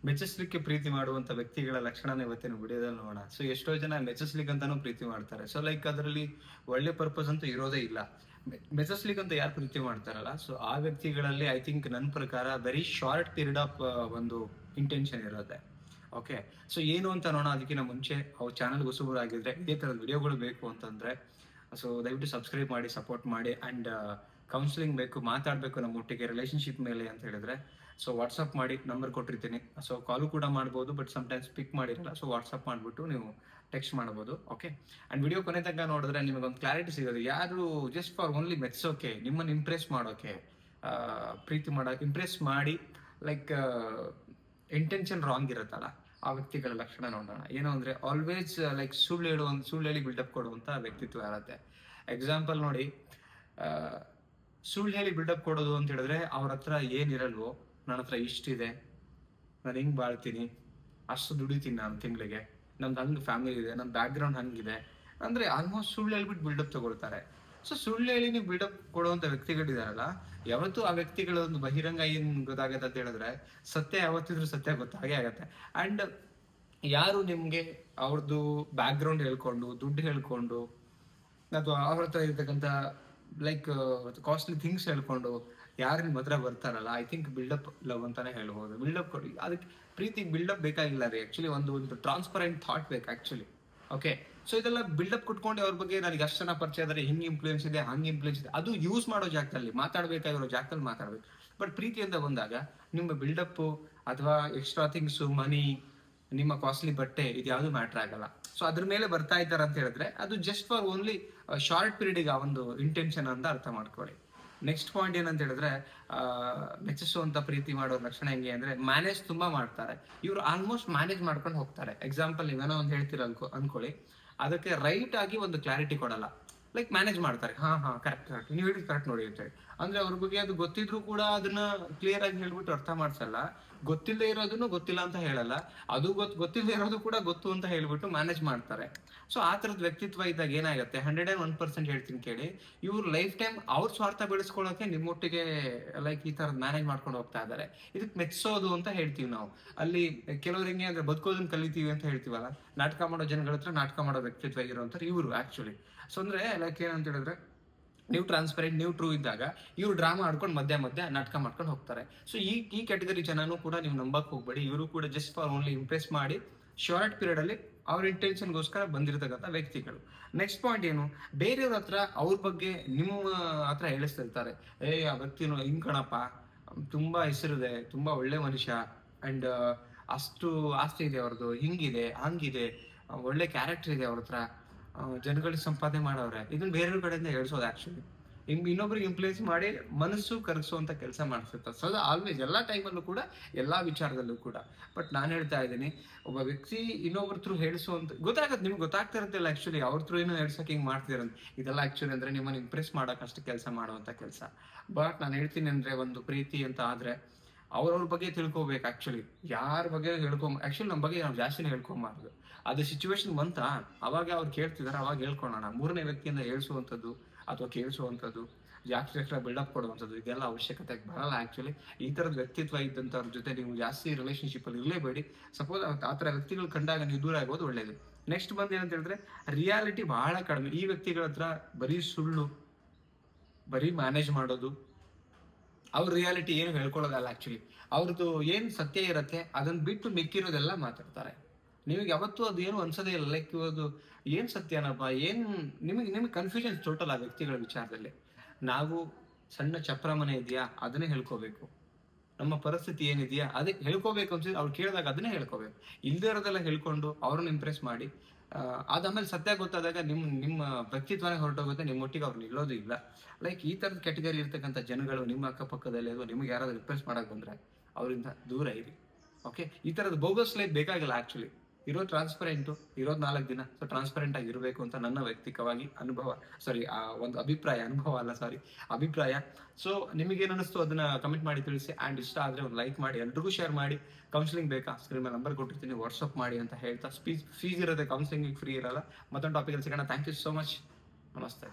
ಮೆಚ್ಚಿಸ್ಲಿಕ್ಕೆ ಪ್ರೀತಿ ಮಾಡುವಂತ ವ್ಯಕ್ತಿಗಳ ಲಕ್ಷಣನ ಇವತ್ತಿನ ವಿಡಿಯೋದಲ್ಲಿ ನೋಡೋಣ. ಸೊ ಎಷ್ಟೋ ಜನ ಮೆಚ್ಚಿಸ್ಲಿಕ್ಕೆ ಅಂತಾನೂ ಪ್ರೀತಿ ಮಾಡ್ತಾರೆ. ಸೊ ಲೈಕ್ ಅದರಲ್ಲಿ ಒಳ್ಳೆ ಪರ್ಪಸ್ ಅಂತೂ ಇರೋದೇ ಇಲ್ಲ. ಮೆಚ್ಚಿಸ್ಲಿಕ್ಕೆ ಅಂತ ಯಾರು ಪ್ರೀತಿ ಮಾಡ್ತಾರಲ್ಲ, ಸೊ ಆ ವ್ಯಕ್ತಿಗಳಲ್ಲಿ ಐ ಥಿಂಕ್ ನನ್ನ ಪ್ರಕಾರ ವೆರಿ ಶಾರ್ಟ್ ಪೀರಿಯಡ್ ಆಫ್ ಒಂದು ಇಂಟೆನ್ಷನ್ ಇರುತ್ತೆ. ಓಕೆ, ಸೊ ಏನು ಅಂತ ನೋಡೋಣ. ಅದಕ್ಕಿಂತ ಮುಂಚೆ ಅವ್ರ ಚಾನಲ್ ಹೊಸಬರಾಗಿದ್ರೆ ಇದೇ ಥರದ ವಿಡಿಯೋಗಳು ಬೇಕು ಅಂತಂದ್ರೆ ಸೊ ದಯವಿಟ್ಟು ಸಬ್ಸ್ಕ್ರೈಬ್ ಮಾಡಿ, ಸಪೋರ್ಟ್ ಮಾಡಿ. ಆ್ಯಂಡ್ ಕೌನ್ಸಿಲಿಂಗ್ ಬೇಕು, ಮಾತಾಡಬೇಕು ನಮ್ಮೊಟ್ಟಿಗೆ ರಿಲೇಷನ್ಶಿಪ್ ಮೇಲೆ ಅಂತ ಹೇಳಿದ್ರೆ ಸೊ ವಾಟ್ಸಪ್ ಮಾಡಿ, ನಂಬರ್ ಕೊಟ್ಟಿರ್ತೀನಿ. ಸೊ ಕಾಲು ಕೂಡ ಮಾಡ್ಬೋದು, ಬಟ್ ಸಮ್ಟೈಮ್ಸ್ ಪಿಕ್ ಮಾಡಿರಲ್ಲ. ಸೊ ವಾಟ್ಸಪ್ ಮಾಡಿಬಿಟ್ಟು ನೀವು ಟೆಕ್ಸ್ಟ್ ಮಾಡ್ಬೋದು. ಓಕೆ, ಆ್ಯಂಡ್ ವಿಡಿಯೋ ಕೊನೆ ತನಕ ನೋಡಿದ್ರೆ ನಿಮಗೊಂದು ಕ್ಲಾರಿಟಿ ಸಿಗೋದು. ಯಾರು ಜಸ್ಟ್ ಫಾರ್ ಓನ್ಲಿ ಮೆಚ್ಚೋಕೆ, ನಿಮ್ಮನ್ನು ಇಂಪ್ರೆಸ್ ಮಾಡೋಕೆ ಪ್ರೀತಿ ಇಂಪ್ರೆಸ್ ಮಾಡಿ ಲೈಕ್ ಇಂಟೆನ್ಷನ್ ರಾಂಗ್ ಇರುತ್ತಲ್ಲ, ಆ ವ್ಯಕ್ತಿಗಳ ಲಕ್ಷಣ ನೋಡೋಣ. ಏನು ಅಂದರೆ ಆಲ್ವೇಸ್ ಲೈಕ್ ಸುಳ್ಳು ಹೇಳಿ ಬಿಲ್ಡಪ್ ಕೊಡುವಂಥ ವ್ಯಕ್ತಿತ್ವ ಇರುತ್ತೆ. ಎಕ್ಸಾಂಪಲ್ ನೋಡಿ, ಸುಳ್ಳು ಹೇಳಿ ಬಿಲ್ಡಪ್ ಕೊಡೋದು ಅಂತ ಹೇಳಿದ್ರೆ ಅವ್ರ ಹತ್ರ ಏನಿರಲ್ವೋ, ನನ್ನ ಹತ್ರ ಇಷ್ಟಿದೆ, ನಾನು ಹಿಂಗೆ ಬಾಳ್ತೀನಿ, ಅಷ್ಟು ದುಡಿತೀನಿ ನಾನು ತಿಂಗಳಿಗೆ, ನಮ್ದು ಹಂಗೆ ಫ್ಯಾಮಿಲಿ ಇದೆ, ನಮ್ಮ ಬ್ಯಾಕ್ಗ್ರೌಂಡ್ ಹಂಗಿದೆ ಅಂದರೆ ಆಲ್ಮೋಸ್ಟ್ ಸುಳ್ಳು ಹೇಳ್ಬಿಟ್ಟು ಬಿಲ್ಡಪ್ ತಗೊಳ್ತಾರೆ. ಸೊ ಸುಳ್ಳು ಹೇಳಿ ನೀವು ಬಿಲ್ಡಪ್ ಕೊಡುವಂಥ ವ್ಯಕ್ತಿಗಳಿದಾರಲ್ಲ, ಯಾವತ್ತೂ ಆ ವ್ಯಕ್ತಿಗಳ ಒಂದು ಬಹಿರಂಗ ಏನು ಗೊತ್ತಾಗತ್ತೆ ಅಂತ ಹೇಳಿದ್ರೆ ಸತ್ಯ ಯಾವತ್ತಿದ್ರು ಸತ್ಯ ಗೊತ್ತಾಗೇ ಆಗತ್ತೆ. ಆ್ಯಂಡ್ ಯಾರು ನಿಮಗೆ ಅವ್ರದ್ದು ಬ್ಯಾಕ್ಗ್ರೌಂಡ್ ಹೇಳ್ಕೊಂಡು, ದುಡ್ಡು ಹೇಳ್ಕೊಂಡು, ಅಥವಾ ಅವ್ರ ಹತ್ರ ಇರ್ತಕ್ಕಂಥ ಲೈಕ್ ಕಾಸ್ಟ್ಲಿ ಥಿಂಗ್ಸ್ ಹೇಳ್ಕೊಂಡು ಯಾರು ನಿಮ್ಮ ಹತ್ರ ಬರ್ತಾರಲ್ಲ, ಐ ಥಿಂಕ್ ಬಿಲ್ಡಪ್ ಲವ್ ಅಂತಾನೆ ಹೇಳ್ಬೋದು. ಬಿಲ್ಡಪ್ ಕೊಡಿ, ಅದಕ್ಕೆ ಪ್ರೀತಿಗೆ ಬಿಲ್ಡಪ್ ಬೇಕಾಗಿಲ್ಲ ರೀ. ಆ್ಯಕ್ಚುಲಿ ಒಂದು ಟ್ರಾನ್ಸ್ಪರೆಂಟ್ ಥಾಟ್ ಬೇಕು ಆ್ಯಕ್ಚುಲಿ. ಓಕೆ, ಸೊ ಇದೆಲ್ಲ ಬಿಲ್ಡಪ್ ಕೊಟ್ಕೊಂಡು ಅವ್ರ ಬಗ್ಗೆ ನನಗೆ ಅಷ್ಟು ಜನ ಪರಿಚಯ ಆದರೆ ಹಿಂಗೆ ಇನ್ಫ್ಲೂಯೆನ್ಸ್ ಇದೆ, ಹಂಗೆ ಇನ್ಫ್ಲೂಯೆನ್ಸ್ ಇದೆ, ಅದು ಯೂಸ್ ಮಾಡೋ ಜಾಗದಲ್ಲಿ, ಮಾತಾಡಬೇಕಾಗಿರೋ ಜಾಗದಲ್ಲಿ ಮಾತಾಡಬೇಕು. ಬಟ್ ಪ್ರೀತಿ ಅಂತ ಬಂದಾಗ ನಿಮ್ಮ ಬಿಲ್ಡಪ್ಪು ಅಥವಾ ಎಕ್ಸ್ಟ್ರಾ ಥಿಂಗ್ಸು, ಮನಿ, ನಿಮ್ಮ ಕಾಸ್ಟ್ಲಿ ಬಟ್ಟೆ, ಇದು ಯಾವುದು ಮ್ಯಾಟ್ರ್ ಆಗಲ್ಲ. ಸೊ ಅದ್ರ ಮೇಲೆ ಬರ್ತಾ ಇದ್ದಾರೆ ಅಂತ ಹೇಳಿದ್ರೆ ಅದು ಜಸ್ಟ್ ಫಾರ್ ಓನ್ಲಿ ಶಾರ್ಟ್ ಪೀರಿಯಡಿಗೆ ಆ ಒಂದು ಇಂಟೆನ್ಷನ್ ಅಂತ ಅರ್ಥ ಮಾಡ್ಕೊಳ್ಳಿ. ನೆಕ್ಸ್ಟ್ ಪಾಯಿಂಟ್ ಏನಂತ ಹೇಳಿದ್ರೆ, ಮೆಚ್ಚಿಸುವಂತ ಪ್ರೀತಿ ಮಾಡೋ ಲಕ್ಷಣ ಹೆಂಗೆ ಅಂದ್ರೆ ಮ್ಯಾನೇಜ್ ತುಂಬಾ ಮಾಡ್ತಾರೆ. ಇವರು ಆಲ್ಮೋಸ್ಟ್ ಮ್ಯಾನೇಜ್ ಮಾಡ್ಕೊಂಡು ಹೋಗ್ತಾರೆ. ಎಕ್ಸಾಂಪಲ್ ನೀವೇನೋ ಒಂದು ಹೇಳ್ತೀರ ಅನ್ಕೊಳ್ಳಿ, ಅದಕ್ಕೆ ರೈಟ್ ಆಗಿ ಒಂದು ಕ್ಲಾರಿಟಿ ಕೊಡಲ್ಲ. ಲೈಕ್ ಮ್ಯಾನೇಜ್ ಮಾಡ್ತಾರೆ, ಹಾ ಕರೆಕ್ಟ್ ನೀವು ಹೇಳಿದ್ ಕರೆಕ್ಟ್ ನೋಡಿ ಅಂತ ಹೇಳಿ. ಅಂದ್ರೆ ಅವ್ರ ಬಗ್ಗೆ ಅದು ಗೊತ್ತಿದ್ರು ಕೂಡ ಅದನ್ನ ಕ್ಲಿಯರ್ ಆಗಿ ಹೇಳ್ಬಿಟ್ಟು ಅರ್ಥ ಮಾಡ್ಸಲ್ಲ. ಗೊತ್ತಿಲ್ಲದೆ ಇರೋದನ್ನು ಗೊತ್ತಿಲ್ಲ ಅಂತ ಹೇಳಲ್ಲ, ಅದು ಗೊತ್ತಿಲ್ಲದೆ ಇರೋದು ಕೂಡ ಗೊತ್ತು ಅಂತ ಹೇಳ್ಬಿಟ್ಟು ಮ್ಯಾನೇಜ್ ಮಾಡ್ತಾರೆ. ಸೊ ಆ ತರದ ವ್ಯಕ್ತಿತ್ವ ಇದ್ದಾಗ ಏನಾಗುತ್ತೆ, 101% ಹೇಳ್ತೀನಿ ಕೇಳಿ, ಇವ್ರು ಲೈಫ್ ಟೈಮ್ ಅವ್ರ ಸ್ವಾರ್ಥ ಬೆಳೆಸ್ಕೊಳ್ಳೋಕೆ ನಿಮ್ಮೊಟ್ಟಿಗೆ ಲೈಕ್ ಈ ತರದ್ ಮ್ಯಾನೇಜ್ ಮಾಡ್ಕೊಂಡು ಹೋಗ್ತಾ ಇದ್ದಾರೆ. ಇದಕ್ಕೆ ಮೆಚ್ಚೋದು ಅಂತ ಹೇಳ್ತೀವಿ ನಾವು. ಅಲ್ಲಿ ಕೆಲವ್ರು ಹೆಂಗೆ ಅಂದ್ರೆ ಬದುಕೋದನ್ನ ಕಲಿತೀವಿ ಅಂತ ಹೇಳ್ತೀವಲ್ಲ, ನಾಟಕ ಮಾಡೋ ಜನಗಳ ಹತ್ರ ನಾಟಕ ಮಾಡೋ ವ್ಯಕ್ತಿತ್ವ ಇರುವಂತಾರೆ ಇವರು ಆಕ್ಚುಲಿ. ಸೊ ಅಂದ್ರೆ ಲೈಕ್ ಏನಂತ ಹೇಳಿದ್ರೆ, ನೀವು ಟ್ರಾನ್ಸ್ಪರೆಂಟ್, ನೀವು ಟ್ರೂ ಇದ್ದಾಗ ಇವ್ರು ಡ್ರಾಮಾ ಆಡ್ಕೊಂಡು ಮಧ್ಯ ನಾಟಕ ಮಾಡ್ಕೊಂಡು ಹೋಗ್ತಾರೆ. ಸೊ ಈ ಕ್ಯಾಟಗರಿ ಜನನು ಕೂಡ ನೀವು ನಂಬಕ್ ಹೋಗ್ಬೇಡಿ. ಇವರು ಕೂಡ ಜಸ್ಟ್ ಫಾರ್ ಓನ್ಲಿ ಇಂಪ್ರೆಸ್ ಮಾಡಿ ಶಾರ್ಟ್ ಪೀರಿಯಡ್ ಅಲ್ಲಿ ಅವ್ರ ಇಂಟೆನ್ಷನ್ಗೋಸ್ಕರ ಬಂದಿರತಕ್ಕಂಥ ವ್ಯಕ್ತಿಗಳು. ನೆಕ್ಸ್ಟ್ ಪಾಯಿಂಟ್ ಏನು, ಬೇರೆಯವ್ರ ಹತ್ರ ಅವ್ರ ಬಗ್ಗೆ ನಿಮ್ಮ ಹತ್ರ ಹೇಳಿಸ್ತಿರ್ತಾರೆ, ಆ ವ್ಯಕ್ತಿನೂ ಹಿಂಗ್ ಕಣಪ್ಪ, ತುಂಬಾ ಹೆಸರಿದೆ, ತುಂಬಾ ಒಳ್ಳೆ ಮನುಷ್ಯ, ಅಂಡ್ ಅಷ್ಟು ಆಸ್ತಿ ಇದೆ ಅವ್ರದ್ದು, ಹಿಂಗಿದೆ ಹಂಗಿದೆ, ಒಳ್ಳೆ ಕ್ಯಾರೆಕ್ಟರ್ ಇದೆ ಅವ್ರ ಹತ್ರ, ಜನಗಳಿಗೆ ಸಂಪಾದನೆ ಮಾಡವ್ರೆ. ಇದನ್ನ ಬೇರೆಯವ್ರ ಕಡೆಯಿಂದ ಹೇಳ್ಸೋದು ಆಕ್ಚುಲಿ ಇನ್ನೊಬ್ರಿಗೆ ಇನ್ಫ್ಲೂಯೆನ್ಸ್ ಮಾಡಿ ಮನಸ್ಸು ಕರಗಿಸುವಂತ ಕೆಲಸ ಮಾಡ್ತಿರ್ತಾರೆ. ಸೊ ಆಲ್ವೇಸ್ ಎಲ್ಲ ಟೈಮಲ್ಲೂ ಕೂಡ, ಎಲ್ಲಾ ವಿಚಾರದಲ್ಲೂ ಕೂಡ. ಬಟ್ ನಾನು ಹೇಳ್ತಾ ಇದ್ದೀನಿ, ಒಬ್ಬ ವ್ಯಕ್ತಿ ಇನ್ನೊಬ್ರ ಥ್ರೂ ಹೇಳಿಸುವಂತ ಗೊತ್ತಾಗತ್ತೆ, ನಿಮ್ಗೆ ಗೊತ್ತಾಗ್ತಾ ಇರುತ್ತಿಲ್ಲ ಆಕ್ಚುಲಿ ಅವ್ರ ಥ್ರೂ ಏನೋ ಹೇಳ್ಸಕ್ಕೆ ಹಿಂಗೆ ಮಾಡ್ತಿರಂತ. ಇದೆಲ್ಲ ಆಕ್ಚುಲಿ ಅಂದ್ರೆ ನಿಮ್ಮನ್ನು ಇಂಪ್ರೆಸ್ ಮಾಡಕ್ ಅಷ್ಟು ಕೆಲಸ ಮಾಡುವಂತ ಕೆಲಸ. ಬಟ್ ನಾನು ಹೇಳ್ತೀನಿ ಅಂದ್ರೆ, ಒಂದು ಪ್ರೀತಿ ಅಂತ ಆದ್ರೆ ಅವ್ರವ್ರ ಬಗ್ಗೆ ತಿಳ್ಕೊಬೇಕು ಆಕ್ಚುಲಿ. ಯಾರ ಬಗ್ಗೆ ಆಕ್ಚುಲಿ ನಮ್ಮ ಬಗ್ಗೆ ನಾವು ಜಾಸ್ತಿನೇ ಹೇಳ್ಕೊಂಬಾರ್ದು. ಅದು ಸಿಚುವೇಶನ್ ಬಂತ ಅವಾಗ ಅವ್ರು ಕೇಳ್ತಿದಾರೆ, ಅವಾಗ ಹೇಳ್ಕೊಳ್ಳೋಣ. ಮೂರನೇ ವ್ಯಕ್ತಿಯಿಂದ ಹೇಳ್ಸುವಂಥದ್ದು ಅಥವಾ ಕೇಳಿಸುವಂಥದ್ದು, ಜಾಸ್ತಿ ಬಿಲ್ಡಪ್ ಕೊಡುವಂಥದ್ದು, ಇದೆಲ್ಲ ಅವಶ್ಯಕತೆ ಬರಲ್ಲ ಆಕ್ಚುಲಿ. ಈ ತರದ ವ್ಯಕ್ತಿತ್ವ ಇದ್ದಂಥವ್ರ ಜೊತೆ ನೀವು ಜಾಸ್ತಿ ರಿಲೇಶನ್ಶಿಪ್ ಅಲ್ಲಿ ಇರಲೇಬೇಡಿ. ಸಪೋಸ್ ಆ ಥರ ವ್ಯಕ್ತಿಗಳು ಕಂಡಾಗ ನೀವು ದೂರ ಆಗೋದು ಒಳ್ಳೇದು. ನೆಕ್ಸ್ಟ್ ಬಂದು ಏನಂತ ಹೇಳಿದ್ರೆ, ರಿಯಾಲಿಟಿ ಬಹಳ ಕಡಿಮೆ. ಈ ವ್ಯಕ್ತಿಗಳ ಹತ್ರ ಬರೀ ಸುಳ್ಳು, ಬರೀ ಮ್ಯಾನೇಜ್ ಮಾಡೋದು, ಅವ್ರ ರಿಯಾಲಿಟಿ ಏನು ಹೇಳ್ಕೊಳ್ಳೋದಲ್ಲ ಆಕ್ಚುಲಿ. ಅವ್ರದ್ದು ಏನ್ ಸತ್ಯ ಇರತ್ತೆ ಅದನ್ನ ಬಿಟ್ಟು ಮಿಕ್ಕಿರೋದೆಲ್ಲ ಮಾತಾಡ್ತಾರೆ. ನಿಮಗೆ ಯಾವತ್ತೂ ಅದು ಏನು ಅನ್ಸೋದೇ ಇಲ್ಲ. ಲೈಕ್ ಅದು ಏನ್ ಸತ್ಯನಪ್ಪ, ನಿಮಗೆ ಕನ್ಫ್ಯೂಷನ್ ಟೋಟಲ್ ಆ ವ್ಯಕ್ತಿಗಳ ವಿಚಾರದಲ್ಲಿ. ನಾವು ಸಣ್ಣ ಚಪ್ರ ಮನೆ ಇದೆಯಾ ಅದನ್ನೇ ಹೇಳ್ಕೋಬೇಕು, ನಮ್ಮ ಪರಿಸ್ಥಿತಿ ಏನಿದೆಯಾ ಅದೇ ಹೇಳ್ಕೋಬೇಕು ಅನ್ಸಿದ್ರೆ ಅವ್ರು ಕೇಳಿದಾಗ ಅದನ್ನೇ ಹೇಳ್ಕೋಬೇಕು. ಇಲ್ದೇ ಇರೋದೆಲ್ಲ ಹೇಳ್ಕೊಂಡು ಅವ್ರನ್ನ ಇಂಪ್ರೆಸ್ ಮಾಡಿ ಅದಾದ್ಮೇಲೆ ಸತ್ಯ ಗೊತ್ತಾದಾಗ ನಿಮ್ಮ ವ್ಯಕ್ತಿತ್ವನೇ ಹೊರಟೋಗುತ್ತೆ, ನಿಮ್ಮೊಟ್ಟಿಗೆ ಅವ್ರು ನಿಲ್ಲೋದು ಇಲ್ಲ. ಲೈಕ್ ಈ ತರದ ಕ್ಯಾಟಗರಿ ಇರ್ತಕ್ಕಂಥ ಜನಗಳು ನಿಮ್ಮ ಅಕ್ಕಪಕ್ಕದಲ್ಲಿ ಅಥವಾ ನಿಮ್ಗೆ ಯಾರಾದ್ರೂ ರಿಕ್ವೆಸ್ಟ್ ಮಾಡಕ್ ಬಂದ್ರೆ ಅವರಿಂದ ದೂರ ಇರಿ. ಓಕೆ, ಈ ತರದ ಬೋಗಸ್ ಲೈಫ್ ಬೇಕಾಗಿಲ್ಲ ಆಕ್ಚುಲಿ. ಇರೋದು ಟ್ರಾನ್ಸ್ಪರೆಂಟು, ಇರೋದು 4 ದಿನ. ಸೊ ಟ್ರಾನ್ಸ್ಪರೆಂಟ್ ಆಗಿ ಇರಬೇಕು ಅಂತ ನನ್ನ ವೈಯಕ್ತಿಕವಾಗಿ ಒಂದು ಅಭಿಪ್ರಾಯ. ಸೊ ನಿಮಗೇನು ಅನಿಸ್ತು ಅದನ್ನ ಕಮೆಂಟ್ ಮಾಡಿ ತಿಳಿಸಿ. ಆ್ಯಂಡ್ ಇಷ್ಟ ಆದರೆ ಒಂದು ಲೈಕ್ ಮಾಡಿ, ಎಲ್ರಿಗೂ ಶೇರ್ ಮಾಡಿ. ಕೌನ್ಸಿಲಿಂಗ್ ಬೇಕಾ, ಸ್ಕ್ರೀನ್ ಮೇಲೆ ನಂಬರ್ ಕೊಟ್ಟಿರ್ತೀನಿ, ವಾಟ್ಸಪ್ ಮಾಡಿ ಅಂತ ಹೇಳ್ತಾ, ಫೀಸ್ ಇರುತ್ತೆ, ಕೌನ್ಸಿಲಿಂಗ್ ಫ್ರೀ ಇರಲ್ಲ. ಮತ್ತೊಂದು ಟಾಪಿಕಲ್ಲಿ ಸಿಗೋಣ. Thank you so much. ನಮಸ್ತೆ.